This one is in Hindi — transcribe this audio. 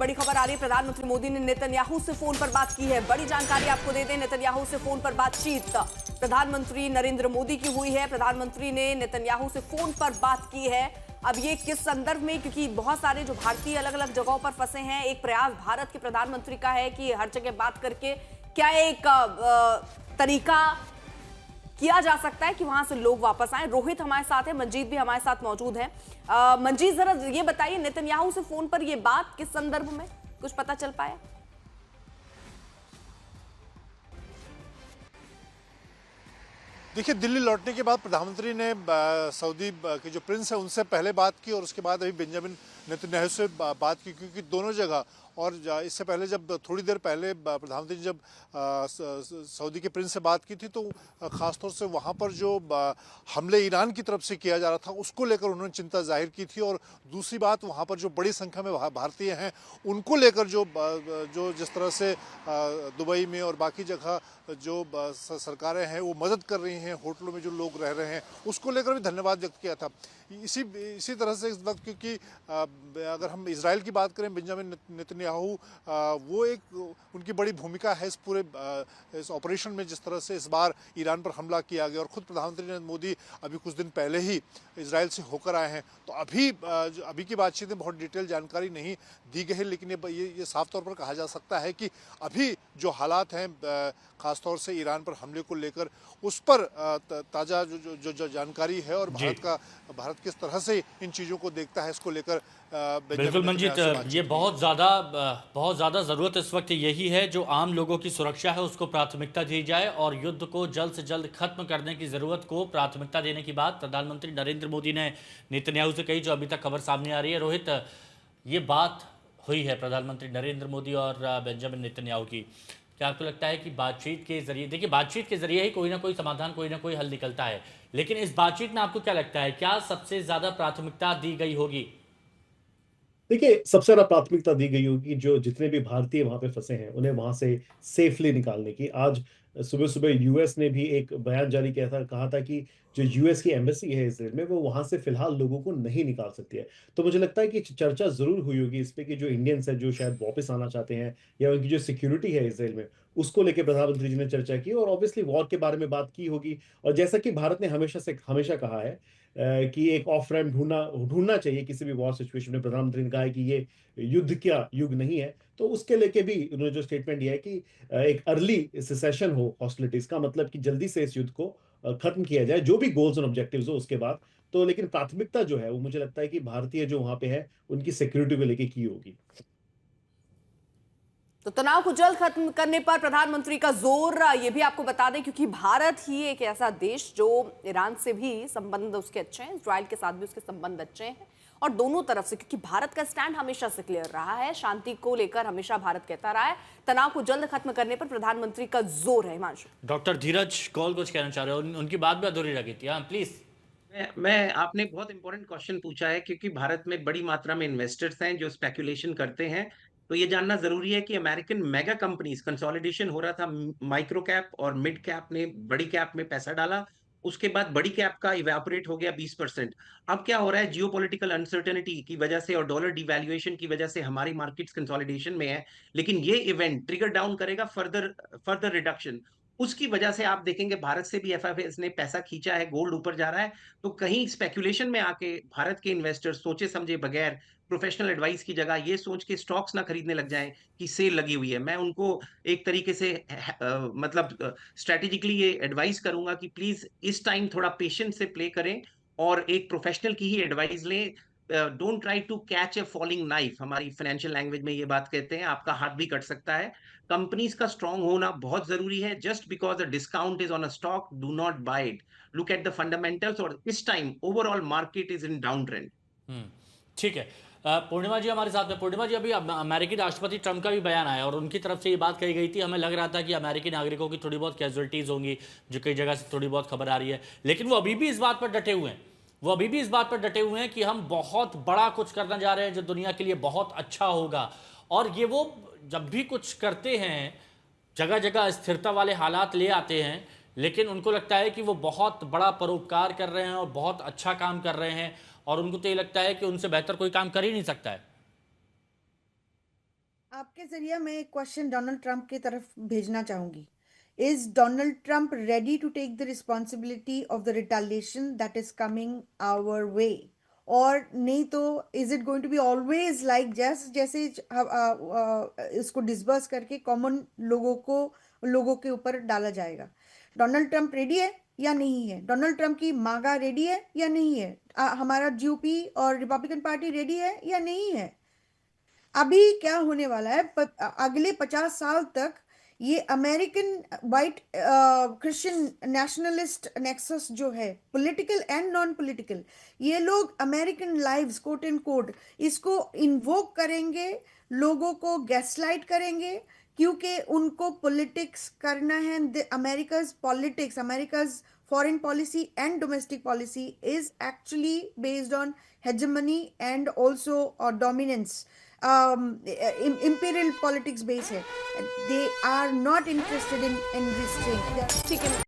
बड़ी खबर आ रही है। प्रधानमंत्री मोदी ने नेतन्याहू से फोन पर बात की है। बड़ी जानकारी आपको दे दें, नेतन्याहू से फोन पर बातचीत प्रधानमंत्री नरेंद्र मोदी की हुई है। प्रधानमंत्री ने नेतन्याहू से फोन पर बात की है। अब ये किस संदर्भ में, क्योंकि बहुत सारे जो भारतीय अलग अलग जगहों पर फंसे हैं, एक प्रयास भारत के प्रधानमंत्री का है कि हर जगह बात करके क्या एक तरीका किया जा सकता है कि वहां से लोग वापस आए। रोहित हमारे साथ है, मंजीत भी हमारे साथ मौजूद है। मंजीत, जरा ये बताइए, नेतन्याहू से फोन पर ये बात किस संदर्भ में, कुछ पता चल पाया? देखिए, दिल्ली लौटने के बाद प्रधानमंत्री ने सऊदी के जो प्रिंस है उनसे पहले बात की और उसके बाद अभी बेंजामिन नेतन्याहू से बात की, क्योंकि दोनों जगह और इससे पहले जब थोड़ी देर पहले प्रधानमंत्री ने जब सऊदी के प्रिंस से बात की थी तो ख़ासतौर से वहाँ पर जो हमले ईरान की तरफ से किया जा रहा था उसको लेकर उन्होंने चिंता जाहिर की थी। और दूसरी बात, वहाँ पर जो बड़ी संख्या में भारतीय हैं उनको लेकर जो जिस तरह से दुबई में और बाकी जगह जो सरकारें हैं वो मदद कर रही हैं, होटलों में जो लोग रह रहे हैं उसको लेकर भी धन्यवाद व्यक्त किया था। इसी तरह से इस वक्त, क्योंकि अगर हम इजराइल की बात करें, बेंजामिन नेतन्याहू वो एक उनकी बड़ी भूमिका है इस पूरे इस ऑपरेशन में, जिस तरह से इस बार ईरान पर हमला किया गया। और ख़ुद प्रधानमंत्री नरेंद्र मोदी अभी कुछ दिन पहले ही इजराइल से होकर आए हैं, तो अभी की बातचीत में बहुत डिटेल जानकारी नहीं दी गई है, लेकिन ये साफ तौर पर कहा जा सकता है कि अभी जो हालात हैं ख़ासतौर से ईरान पर हमले को लेकर उस पर ताज़ा जो जानकारी है और भारत किस तरह से इन चीज़ों को देखता है इसको लेकर बिल्कुल मंजीत, ये बहुत ज़्यादा ज़रूरत इस वक्त यही है, जो आम लोगों की सुरक्षा है उसको प्राथमिकता दी जाए और युद्ध को जल्द से जल्द खत्म करने की ज़रूरत को प्राथमिकता देने की बात प्रधानमंत्री नरेंद्र मोदी ने नेतन्याहू से कही, जो अभी तक खबर सामने आ रही है। रोहित, ये बात हुई है प्रधानमंत्री नरेंद्र मोदी और बेंजामिन नेतन्याहू की। क्या आपको लगता है कि बातचीत के जरिए, देखिए बातचीत के जरिए ही कोई ना कोई समाधान, कोई ना कोई हल निकलता है, लेकिन इस बातचीत में आपको क्या लगता है, क्या सबसे ज़्यादा प्राथमिकता दी गई होगी? देखिए, सबसे ज्यादा प्राथमिकता दी गई होगी जो जितने भी भारतीय वहां पे फंसे हैं उन्हें वहां से सेफली निकालने की। आज सुबह सुबह यूएस ने भी एक बयान जारी किया था, कहा था कि जो यूएस की एम्बेसी है इसराइल में, वो वहां से फिलहाल लोगों को नहीं निकाल सकती है। तो मुझे लगता है कि चर्चा जरूर हुई होगी इस पे कि जो इंडियंस हैं जो शायद वापस आना चाहते हैं या उनकी जो सिक्योरिटी है इसराइल में, उसको लेकर प्रधानमंत्री जी ने चर्चा की और ऑब्वियसली वॉर के बारे में बात की होगी। और जैसा कि भारत ने हमेशा कहा है कि एक ऑफ रैम्प ढूंढना चाहिए किसी भी वॉर सिचुएशन में। प्रधानमंत्री ने कहा है कि ये युद्ध क्या युग नहीं है, तो उसके लेके भी उन्होंने जो स्टेटमेंट दिया है कि एक अर्ली सेसेशन हो हॉस्टिलिटीज का, मतलब कि जल्दी से इस युद्ध को खत्म किया जाए, जो भी गोल्स और ऑब्जेक्टिव्स हो उसके बाद। तो लेकिन प्राथमिकता जो है वो मुझे लगता है कि भारतीय जो वहां पे है उनकी सिक्योरिटी को लेके की होगी। तो तनाव को जल्द खत्म करने पर प्रधानमंत्री का जोर, ये भी आपको बता दें, क्योंकि भारत ही एक ऐसा देश जो ईरान से भी संबंध उसके अच्छे हैं, इजराइल के साथ भी उसके संबंध अच्छे हैं, और दोनों तरफ से, क्योंकि भारत का स्टैंड हमेशा से क्लियर रहा है, शांति को लेकर हमेशा भारत कहता रहा है, तनाव को जल्द खत्म करने पर प्रधानमंत्री का जोर है। हिमांशु, डॉक्टर धीरज कौल कुछ कहना चाह रहे हो, उनकी बात भी अधूरी लगी थी। हाँ प्लीज। मैं आपने बहुत इंपॉर्टेंट क्वेश्चन पूछा है, क्योंकि भारत में बड़ी मात्रा में इन्वेस्टर्स हैं जो स्पेकुलेशन करते हैं। तो ये जानना जरूरी है कि अमेरिकन मेगा कंपनीज कंसोलिडेशन हो रहा था, माइक्रो कैप और मिड कैप ने बड़ी कैप में पैसा डाला, उसके बाद बड़ी कैप का इवेपोरेट हो गया 20%। अब क्या हो रहा है, जियोपॉलिटिकल अनसर्टेनिटी की वजह से और डॉलर डिवैल्यूएशन की वजह से हमारी मार्केट्स कंसोलिडेशन में है, लेकिन ये इवेंट ट्रिगर डाउन करेगा फर्दर फर्दर रिडक्शन। उसकी वजह से आप देखेंगे भारत से भी एफआईएस ने पैसा खींचा है, गोल्ड ऊपर जा रहा है। तो कहीं स्पेकुलेशन में आके भारत के इन्वेस्टर्स सोचे समझे बगैर प्रोफेशनल एडवाइस की जगह ये सोच के स्टॉक्स ना खरीदने लग जाएं कि सेल लगी हुई है। मैं उनको एक तरीके से मतलब स्ट्रेटेजिकली ये एडवाइस करूंगा कि प्लीज इस टाइम थोड़ा पेशेंस से प्ले करें और एक प्रोफेशनल की ही एडवाइस लें। Don't try to catch a falling knife, हमारी फाइनेंशियल लैंग्वेज में ये बात कहते हैं, आपका हाथ भी कट सकता है। कंपनीज का स्ट्रांग होना बहुत जरूरी है। Just because a discount is on a stock, do not buy it, look at the fundamentals. और इस time overall market is in down trend. ठीक है। पूर्णिमा जी हमारे साथ में। पूर्णिमा जी, अभी अमेरिकी राष्ट्रपति ट्रंप का भी बयान आया और उनकी तरफ से ये बात कही गई थी, हमें लग रहा था कि अमेरिकी नागरिकों की थोड़ी बहुत कैजुअलिटीज होंगी, जो कई जगह से थोड़ी बहुत खबर आ रही है, लेकिन वो अभी भी इस बात पर डटे हुए हैं, कि हम बहुत बड़ा कुछ करने जा रहे हैं जो दुनिया के लिए बहुत अच्छा होगा। और ये वो जब भी कुछ करते हैं जगह जगह स्थिरता वाले हालात ले आते हैं, लेकिन उनको लगता है कि वो बहुत बड़ा परोपकार कर रहे हैं और बहुत अच्छा काम कर रहे हैं, और उनको तो ये लगता है कि उनसे बेहतर कोई काम कर ही नहीं सकता है। आपके जरिए मैं एक क्वेश्चन डोनाल्ड ट्रंप की तरफ भेजना चाहूंगी. Is Donald Trump ready to take the responsibility of the retaliation that is coming our way, और नहीं तो is it going to be always like जैसे इसको डिसबर्स करके कॉमन लोगों के ऊपर डाला जाएगा. डोनाल्ड ट्रंप रेडी है या नहीं है? डोनाल्ड ट्रंप की मांगा रेडी है या नहीं है? हमारा जीओपी और रिपब्लिकन पार्टी रेडी है या नहीं है? अभी क्या होने वाला है, अगले 50 साल तक ये American white Christian nationalist nexus जो है, पॉलिटिकल एंड नॉन पॉलिटिकल, ये लोग American lives quote and quote इसको इन्वोक करेंगे, लोगों को गैसलाइट करेंगे, क्योंकि उनको पॉलिटिक्स करना है. America's politics, America's foreign policy and domestic policy is actually based on hegemony and also dominance. Imperial politics base है. They are not interested in restraint. ठीक है.